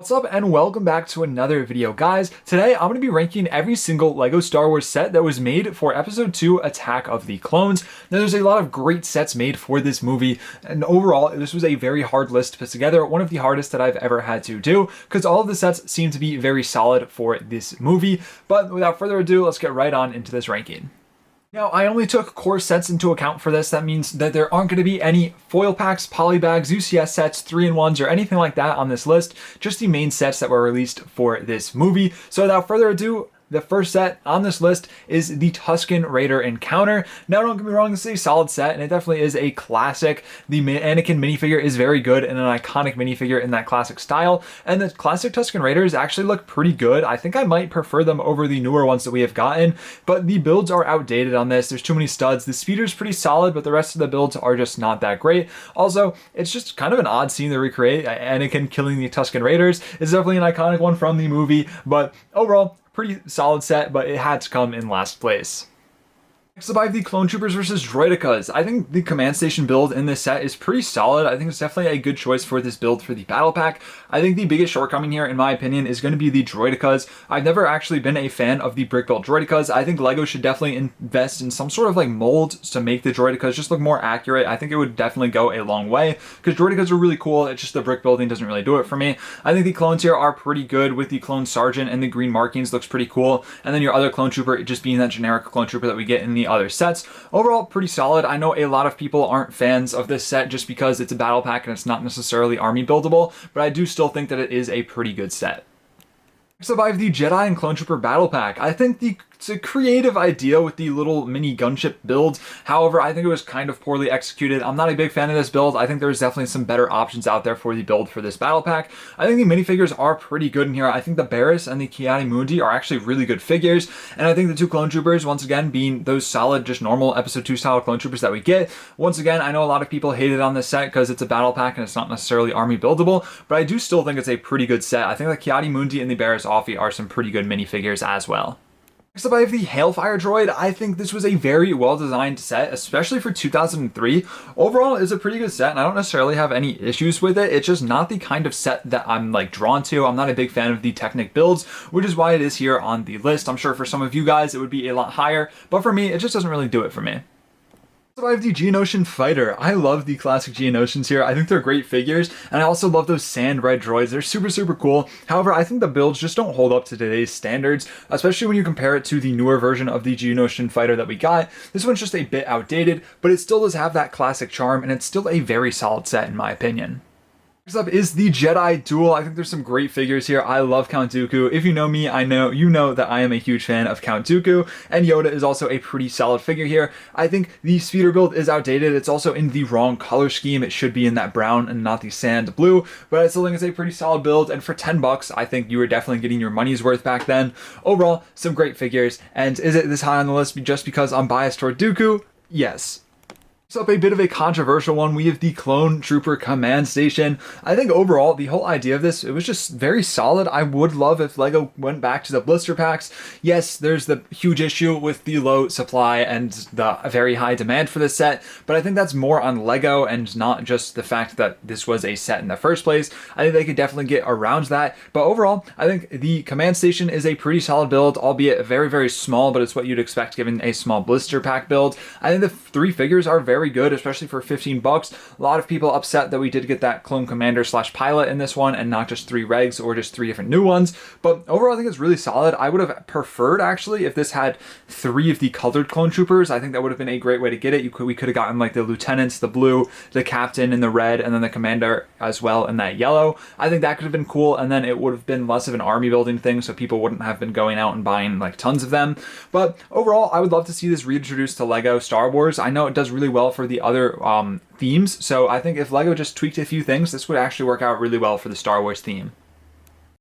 What's up and welcome back to another video, guys. Today I'm going to be ranking every single LEGO Star Wars set that was made for Episode 2 Attack of the Clones. Now there's a lot of great sets made for this movie, and overall this was a very hard list to put together, one of the hardest that I've ever had to do, because all of the sets seem to be very solid for this movie. But without further ado, let's get right on into this ranking. Now, I only took core sets into account for this. That means that there aren't going to be any foil packs, polybags, UCS sets, 3-in-1s, or anything like that on this list. Just the main sets that were released for this movie. So without further ado, the first set on this list is the Tusken Raider Encounter. Now, don't get me wrong, this is a solid set, and it definitely is a classic. The Anakin minifigure is very good and an iconic minifigure in that classic style, and the classic Tusken Raiders actually look pretty good. I think I might prefer them over the newer ones that we have gotten, but the builds are outdated on this. There's too many studs. The speeder's pretty solid, but the rest of the builds are just not that great. Also, it's just kind of an odd scene to recreate. Anakin killing the Tusken Raiders is definitely an iconic one from the movie, but overall, pretty solid set, but it had to come in last place. Next up, I have the Clone Troopers versus Droidekas. I think the command station build in this set is pretty solid. I think it's definitely a good choice for this build for the battle pack. I think the biggest shortcoming here, in my opinion, is going to be the Droidekas. I've never actually been a fan of the brick built Droidekas. I think LEGO should definitely invest in some sort of like mold to make the Droidekas just look more accurate. I think it would definitely go a long way because Droidekas are really cool. It's just the brick building doesn't really do it for me. I think the clones here are pretty good with the clone sergeant, and the green markings looks pretty cool. And then your other clone trooper just being that generic clone trooper that we get in the other sets. Overall, pretty solid. I know a lot of people aren't fans of this set just because it's a battle pack and it's not necessarily army buildable, but I do still think that it is a pretty good set. Next up, I have the Jedi and Clone Trooper Battle Pack. I think it's a creative idea with the little mini gunship build. However, I think it was kind of poorly executed. I'm not a big fan of this build. I think there's definitely some better options out there for the build for this battle pack. I think the minifigures are pretty good in here. I think the Barriss and the Ki-Adi-Mundi are actually really good figures. And I think the two Clone Troopers, once again, being those solid, just normal Episode 2 style Clone Troopers that we get. Once again, I know a lot of people hated on this set because it's a battle pack and it's not necessarily army buildable, but I do still think it's a pretty good set. I think the Ki-Adi-Mundi and the Barriss Offie are some pretty good minifigures as well. Next up, I have the Hailfire Droid. I think this was a very well-designed set, especially for 2003. Overall, it's a pretty good set, and I don't necessarily have any issues with it. It's just not the kind of set that I'm like drawn to. I'm not a big fan of the Technic builds, which is why it is here on the list. I'm sure for some of you guys, it would be a lot higher, but for me, it just doesn't really do it for me. So I have the Geonosian Fighter. I love the classic Geonosians here. I think they're great figures, and I also love those sand red droids. They're super cool. However, I think the builds just don't hold up to today's standards, especially when you compare it to the newer version of the Geonosian Fighter that we got. This one's just a bit outdated, but it still does have that classic charm, and it's still a very solid set in my opinion. Next up is the Jedi Duel. I think there's some great figures here. I love Count Dooku. If you know me, I know you know that I am a huge fan of Count Dooku, and Yoda is also a pretty solid figure here. I think the speeder build is outdated. It's also in the wrong color scheme. It should be in that brown and not the sand blue, but I still think it's a pretty solid build, and for 10 bucks, I think you were definitely getting your money's worth back then. Overall, some great figures, and is it this high on the list just because I'm biased toward Dooku? Yes. Next up, a bit of a controversial one, we have the Clone Trooper Command Station. I think overall, the whole idea of this, it was just very solid. I would love if LEGO went back to the blister packs. Yes, there's the huge issue with the low supply and the very high demand for this set, but I think that's more on LEGO and not just the fact that this was a set in the first place. I think they could definitely get around that, but overall, I think the Command Station is a pretty solid build, albeit very small, but it's what you'd expect given a small blister pack build. I think the three figures are very good, especially for 15 bucks. A lot of people upset that we did get that clone commander / pilot in this one and not just 3 regs or just 3 different new ones. But overall, I think it's really solid. I would have preferred actually if this had 3 of the colored clone troopers. I think that would have been a great way to get it. We could have gotten like the lieutenants, the blue, the captain in the red, and then the commander as well in that yellow. I think that could have been cool, and then it would have been less of an army building thing, so people wouldn't have been going out and buying like tons of them. But overall, I would love to see this reintroduced to LEGO Star Wars. I know it does really well for the other themes, so I think if LEGO just tweaked a few things, this would actually work out really well for the Star Wars theme.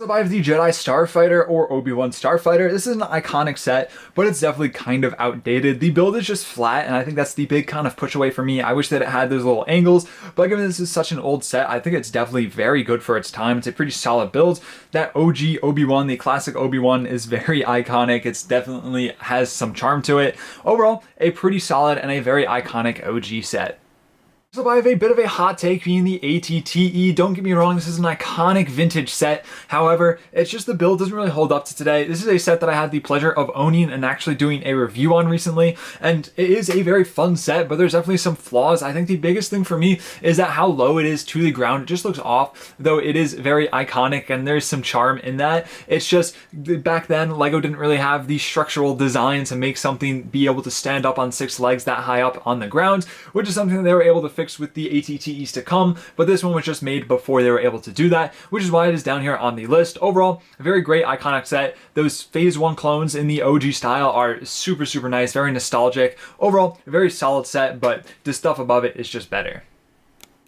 So I have the Jedi Starfighter or Obi-Wan Starfighter. This is an iconic set, but it's definitely kind of outdated. The build is just flat, and I think that's the big kind of push away for me. I wish that it had those little angles, but given this is such an old set, I think it's definitely very good for its time. It's a pretty solid build. That OG Obi-Wan, the classic Obi-Wan, is very iconic. It's definitely has some charm to it. Overall, a pretty solid and a very iconic OG set. So I have a bit of a hot take being the ATTE. Don't get me wrong, this is an iconic vintage set. However, it's just the build doesn't really hold up to today. This is a set that I had the pleasure of owning and actually doing a review on recently, and it is a very fun set, but there's definitely some flaws. I think the biggest thing for me is that how low it is to the ground. It just looks off, though it is very iconic and there's some charm in that. It's just back then, LEGO didn't really have the structural design to make something be able to stand up on 6 legs that high up on the ground, which is something that they were able to fix with the ATTEs to come, but this one was just made before they were able to do that, which is why it is down here on the list. Overall, a very great iconic set. Those Phase 1 clones in the OG style are super, super nice, very nostalgic. Overall, a very solid set, but the stuff above it is just better.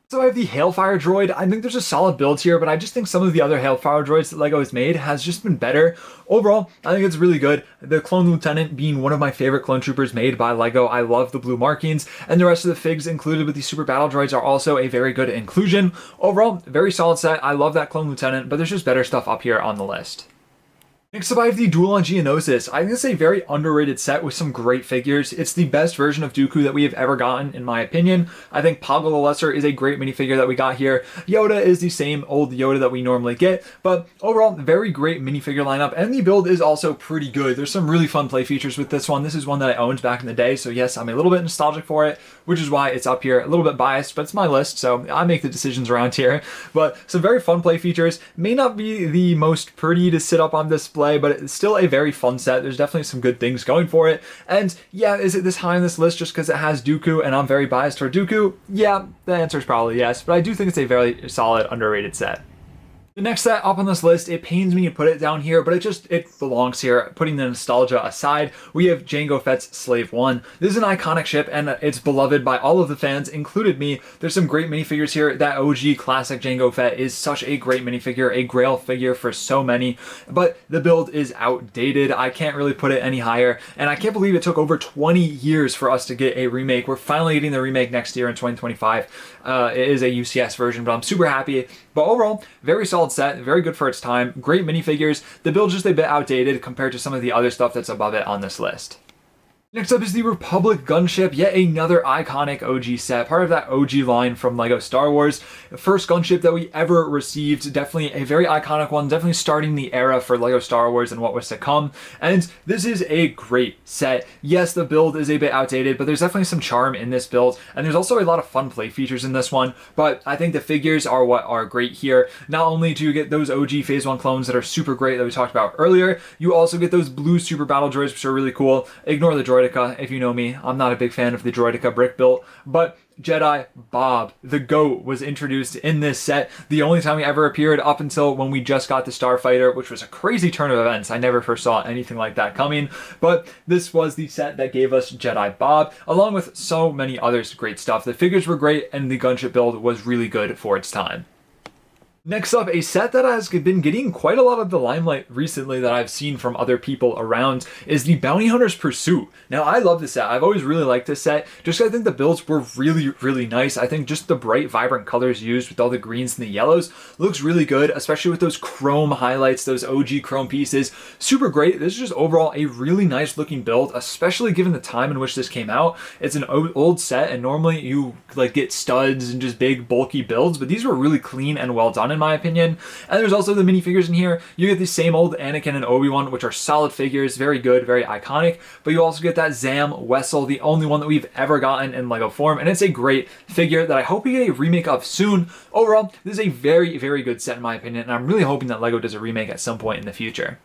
So I have the Hailfire droid. I think there's a solid build here, but I just think some of the other Hailfire droids that LEGO has made has just been better. Overall, I think it's really good. The Clone Lieutenant being one of my favorite clone troopers made by LEGO. I love the blue markings, and the rest of the figs included with the Super Battle Droids are also a very good inclusion. Overall, very solid set. I love that Clone Lieutenant, but there's just better stuff up here on the list. Next up, I have the Duel on Geonosis. I think it's a very underrated set with some great figures. It's the best version of Dooku that we have ever gotten, in my opinion. I think Poggle the Lesser is a great minifigure that we got here. Yoda is the same old Yoda that we normally get, but overall, very great minifigure lineup, and the build is also pretty good. There's some really fun play features with this one. This is one that I owned back in the day, so yes, I'm a little bit nostalgic for it, which is why it's up here. A little bit biased, but it's my list, so I make the decisions around here. But some very fun play features. May not be the most pretty to sit up on display, but it's still a very fun set. There's definitely some good things going for it. And yeah, is it this high on this list just because it has Dooku and I'm very biased toward Dooku? Yeah, the answer is probably yes, but I do think it's a very solid, underrated set. The next set up on this list, it pains me to put it down here, but it belongs here. Putting the nostalgia aside, we have Jango Fett's Slave One. This is an iconic ship, and it's beloved by all of the fans, included me. There's some great minifigures here. That OG classic Jango Fett is such a great minifigure, a grail figure for so many, but the build is outdated. I can't really put it any higher, and I can't believe it took over 20 years for us to get a remake. We're finally getting the remake next year in 2025. It is a UCS version, but I'm super happy. But overall, very solid set, very good for its time, great minifigures. The build's just a bit outdated compared to some of the other stuff that's above it on this list. Next up is the Republic gunship, yet another iconic OG set, part of that OG line from LEGO Star Wars. The first gunship that we ever received, definitely a very iconic one, definitely starting the era for LEGO Star Wars and what was to come. And this is a great set. Yes, the build is a bit outdated, but there's definitely some charm in this build, and there's also a lot of fun play features in this one, but I think the figures are what are great here. Not only do you get those OG Phase 1 clones that are super great that we talked about earlier, you also get those blue Super Battle Droids, which are really cool. Ignore the Droid. If you know me, I'm not a big fan of the Droideka brick built, but Jedi Bob, the GOAT, was introduced in this set. The only time he ever appeared up until when we just got the Starfighter, which was a crazy turn of events. I never first saw anything like that coming, but this was the set that gave us Jedi Bob, along with so many other great stuff. The figures were great, and the gunship build was really good for its time. Next up, a set that has been getting quite a lot of the limelight recently that I've seen from other people around is the Bounty Hunter's Pursuit. Now, I love this set. I've always really liked this set, just because I think the builds were really, really nice. I think just the bright, vibrant colors used with all the greens and the yellows looks really good, especially with those chrome highlights, those OG chrome pieces. Super great. This is just overall a really nice looking build, especially given the time in which this came out. It's an old set, and normally you get studs and just big, bulky builds, but these were really clean and well done in my opinion. And there's also the minifigures in here. You get the same old Anakin and Obi-Wan, which are solid figures, very good, very iconic, but you also get that Zam Wessel, the only one that we've ever gotten in LEGO form, and it's a great figure that I hope we get a remake of soon. Overall, this is a very, very good set in my opinion, and I'm really hoping that LEGO does a remake at some point in the future.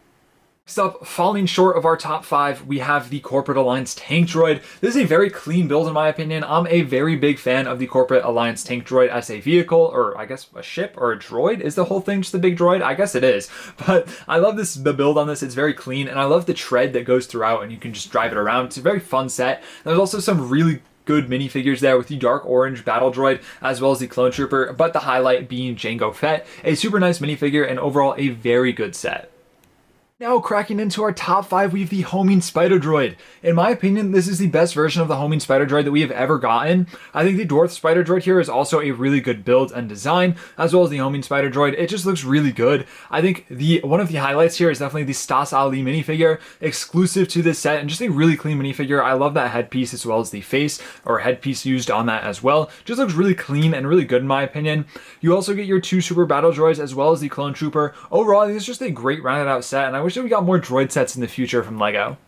Next up, falling short of our top 5, we have the Corporate Alliance Tank Droid. This is a very clean build in my opinion. I'm a very big fan of the Corporate Alliance Tank Droid as a vehicle, or I guess a ship or a droid. Is the whole thing just a big droid? I guess it is. But I love the build on this. It's very clean, and I love the tread that goes throughout and you can just drive it around. It's a very fun set. There's also some really good minifigures there with the dark orange battle droid as well as the clone trooper, but the highlight being Jango Fett. A super nice minifigure and overall a very good set. Now cracking into our top 5, we have the homing spider droid. In my opinion, this is the best version of the homing spider droid that we have ever gotten. I think the dwarf spider droid here is also a really good build and design, as well as the homing spider droid. It just looks really good. I think one of the highlights here is definitely the Stas Ali minifigure, exclusive to this set, and just a really clean minifigure. I love that headpiece as well as the face or headpiece used on that as well. Just looks really clean and really good in my opinion. You also get your 2 super battle droids as well as the clone trooper. Overall, I think it's just a great rounded out set, and I wish that we got more droid sets in the future from LEGO.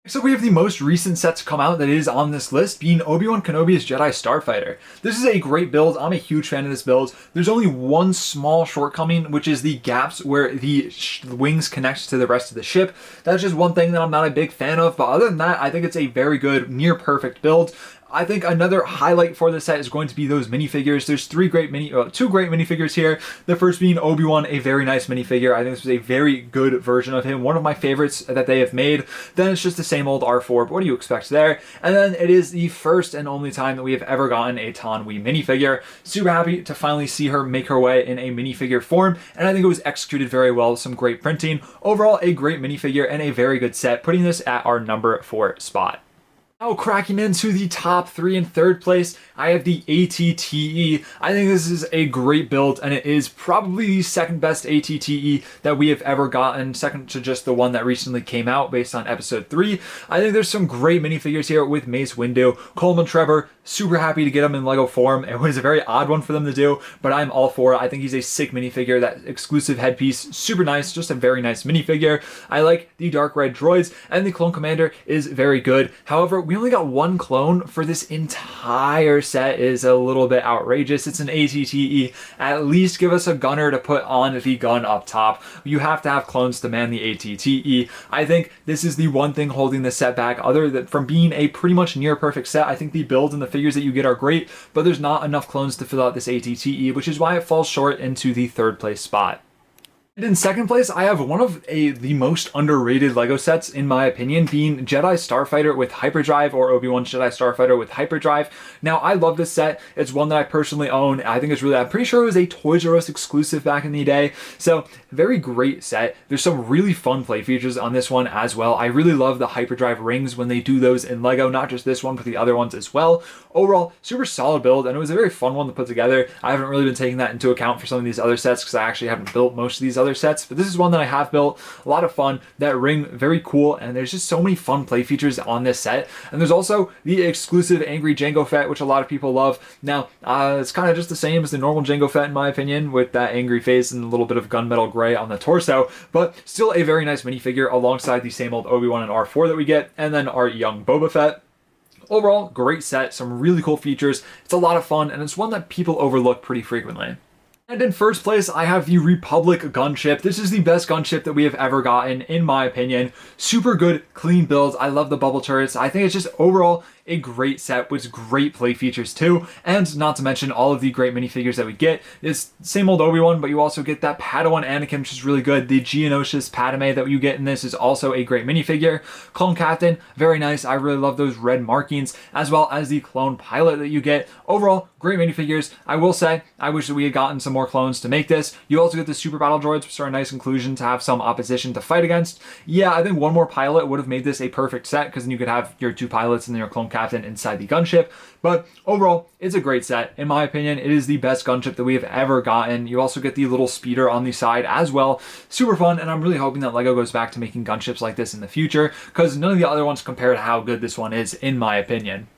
So we have the most recent set to come out that is on this list, being Obi-Wan Kenobi's Jedi Starfighter. This is a great build. I'm a huge fan of this build. There's only one small shortcoming, which is the gaps where the wings connect to the rest of the ship. That's just one thing that I'm not a big fan of, but other than that, I think it's a very good, near perfect build. I think another highlight for this set is going to be those minifigures. There's two great minifigures here. The first being Obi-Wan, a very nice minifigure. I think this was a very good version of him. One of my favorites that they have made. Then it's just the same old R4, but what do you expect there? And then it is the first and only time that we have ever gotten a Taun We minifigure. Super happy to finally see her make her way in a minifigure form, and I think it was executed very well with some great printing. Overall, a great minifigure and a very good set, putting this at our number 4 spot. Now cracking into the top 3 in third place, I have the ATTE. I think this is a great build, and it is probably the second best ATTE that we have ever gotten, second to just the one that recently came out based on episode 3. I think there's some great minifigures here with Mace Windu, Coleman Trevor. Super happy to get him in LEGO form. It was a very odd one for them to do, but I'm all for it. I think he's a sick minifigure. That exclusive headpiece, super nice, just a very nice minifigure. I like the dark red droids, and the clone commander is very good. However, we only got one clone for this entire set. Is a little bit outrageous. It's an ATTE. At least give us a gunner to put on the gun up top. You have to have clones to man the ATTE. I think this is the one thing holding the set back, other than from being a pretty much near perfect set. I think the build and the figures that you get are great, but there's not enough clones to fill out this ATTE, which is why it falls short into the 3rd place spot. And in second place, I have one of the most underrated LEGO sets, in my opinion, being Jedi Starfighter with Hyperdrive, or Obi-Wan's Jedi Starfighter with Hyperdrive. Now, I love this set. It's one that I personally own. I think it's really, I'm pretty sure it was a Toys R Us exclusive back in the day. So, very great set. There's some really fun play features on this one as well. I really love the Hyperdrive rings when they do those in LEGO, not just this one, but the other ones as well. Overall, super solid build, and it was a very fun one to put together. I haven't really been taking that into account for some of these other sets because I actually haven't built most of these other sets, but this is one that I have built. A lot of fun. That ring, very cool, and there's just so many fun play features on this set. And there's also the exclusive Angry Jango Fett, which a lot of people love. Now, it's kind of just the same as the normal Jango Fett in my opinion, with that angry face and a little bit of gunmetal gray on the torso, but still a very nice minifigure alongside the same old Obi-Wan and R4 that we get, and then our young Boba Fett. Overall, great set, some really cool features. It's a lot of fun, and it's one that people overlook pretty frequently. And in first place, I have the Republic gunship. This is the best gunship that we have ever gotten, in my opinion. Super good, clean builds. I love the bubble turrets. I think it's just overall a great set with great play features too, and not to mention all of the great minifigures that we get. It's same old Obi-Wan, but you also get that Padawan Anakin, which is really good. The Geonosis Padme that you get in this is also a great minifigure. Clone Captain, very nice. I really love those red markings, as well as the clone pilot that you get. Overall, great minifigures. I will say, I wish that we had gotten some more clones to make this. You also get the Super Battle Droids, which are a nice inclusion to have some opposition to fight against. Yeah, I think one more pilot would have made this a perfect set, because then you could have your 2 pilots and then your clone captain inside the gunship. But overall, it's a great set. In my opinion, it is the best gunship that we have ever gotten. You also get the little speeder on the side as well. Super fun, and I'm really hoping that LEGO goes back to making gunships like this in the future, because none of the other ones compare to how good this one is, in my opinion.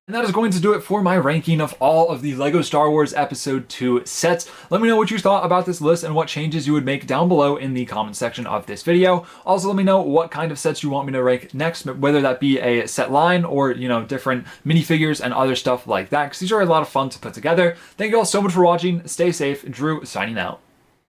And that is going to do it for my ranking of all of the LEGO Star Wars Episode 2 sets. Let me know what you thought about this list and what changes you would make down below in the comment section of this video. Also, let me know what kind of sets you want me to rank next, whether that be a set line or, you know, different minifigures and other stuff like that, because these are a lot of fun to put together. Thank you all so much for watching. Stay safe. Drew, signing out.